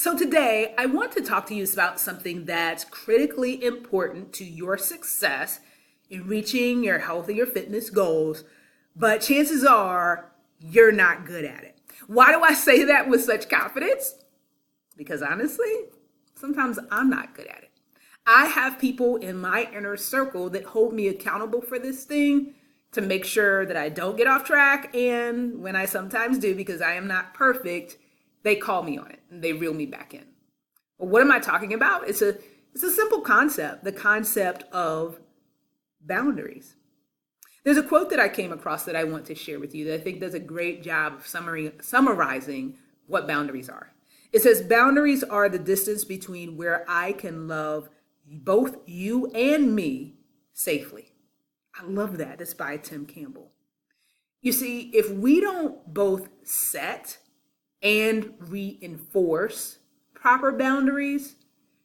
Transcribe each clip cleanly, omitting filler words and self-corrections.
So today, I want to talk to you about something that's critically important to your success in reaching your health and your fitness goals, but chances are you're not good at it. Why do I say that with such confidence? Because honestly, sometimes I'm not good at it. I have people in my inner circle that hold me accountable for this thing to make sure that I don't get off track. And when I sometimes do, because I am not perfect, they call me on it and they reel me back in. Well, what am I talking about? It's a simple concept, the concept of boundaries. There's a quote that I came across that I want to share with you that I think does a great job of summarizing what boundaries are. It says, boundaries are the distance between where I can love both you and me safely. I love that. It's by Tim Campbell. You see, if we don't both set and reinforce proper boundaries,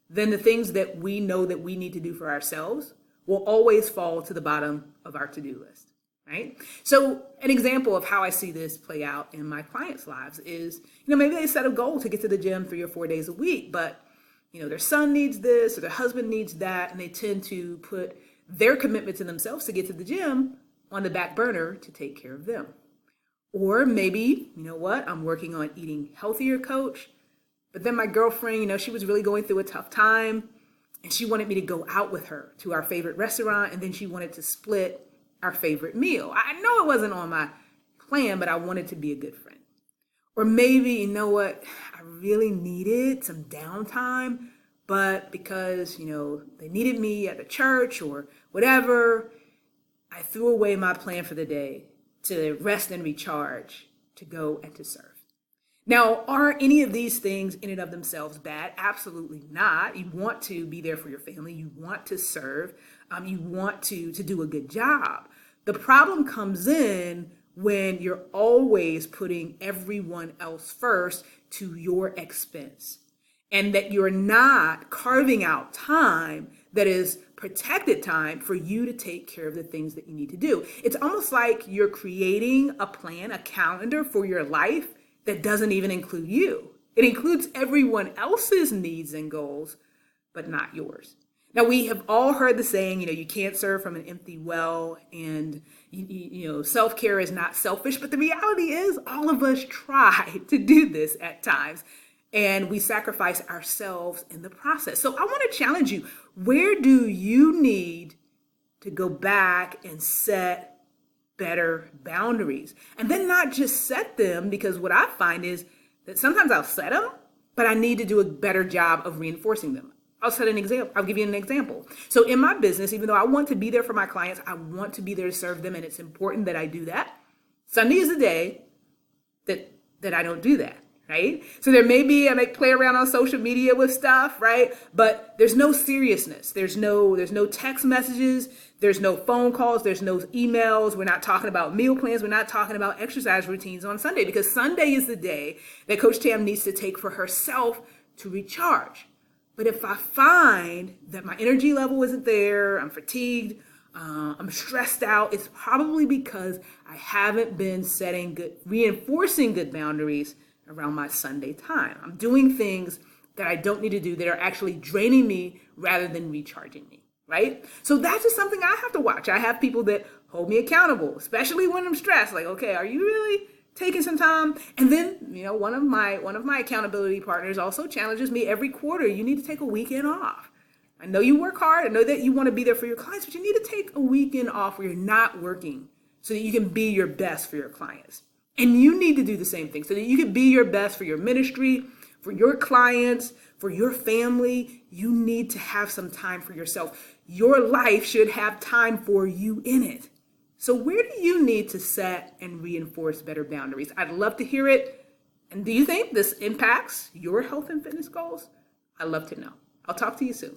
then the things that we know that we need to do for ourselves will always fall to the bottom of our to-do list, right? So an example of how I see this play out in my clients' lives is, maybe they set a goal to get to the gym 3 or 4 days a week, but their son needs this or their husband needs that, and they tend to put their commitment to themselves to get to the gym on the back burner to take care of them. Or maybe, I'm working on eating healthier, coach, but then my girlfriend, she was really going through a tough time and she wanted me to go out with her to our favorite restaurant, and then she wanted to split our favorite meal. I know it wasn't on my plan, but I wanted to be a good friend. Or maybe, I really needed some downtime, but because, they needed me at the church or whatever, I threw away my plan for the day to rest and recharge, to go and to serve. Now, are any of these things in and of themselves bad? Absolutely not. You want to be there for your family. You want to serve. You want to do a good job. The problem comes in when you're always putting everyone else first to your expense, and that you're not carving out time that is protected time for you to take care of the things that you need to do. It's almost like you're creating a plan, a calendar for your life that doesn't even include you. It includes everyone else's needs and goals, but not yours. Now, we have all heard the saying, you can't serve from an empty well, and self-care is not selfish, but the reality is all of us try to do this at times, and we sacrifice ourselves in the process. So I want to challenge you. Where do you need to go back and set better boundaries? And then not just set them, because what I find is that sometimes I'll set them, but I need to do a better job of reinforcing them. I'll give you an example. So in my business, even though I want to be there for my clients, I want to be there to serve them, and it's important that I do that. Sunday is the day that I don't do that. Right? So I may play around on social media with stuff, right? But there's no seriousness. There's no text messages. There's no phone calls. There's no emails. We're not talking about meal plans. We're not talking about exercise routines on Sunday, because Sunday is the day that Coach Tam needs to take for herself to recharge. But if I find that my energy level isn't there, I'm fatigued, I'm stressed out, it's probably because I haven't been reinforcing good boundaries around my Sunday time. I'm doing things that I don't need to do that are actually draining me rather than recharging me, right? So that's just something I have to watch. I have people that hold me accountable, especially when I'm stressed. Like, okay, are you really taking some time? And then, one of my accountability partners also challenges me every quarter. You need to take a weekend off. I know you work hard. I know that you want to be there for your clients, but you need to take a weekend off where you're not working so that you can be your best for your clients. And you need to do the same thing so that you can be your best for your ministry, for your clients, for your family. You need to have some time for yourself. Your life should have time for you in it. So where do you need to set and reinforce better boundaries? I'd love to hear it. And do you think this impacts your health and fitness goals? I'd love to know. I'll talk to you soon.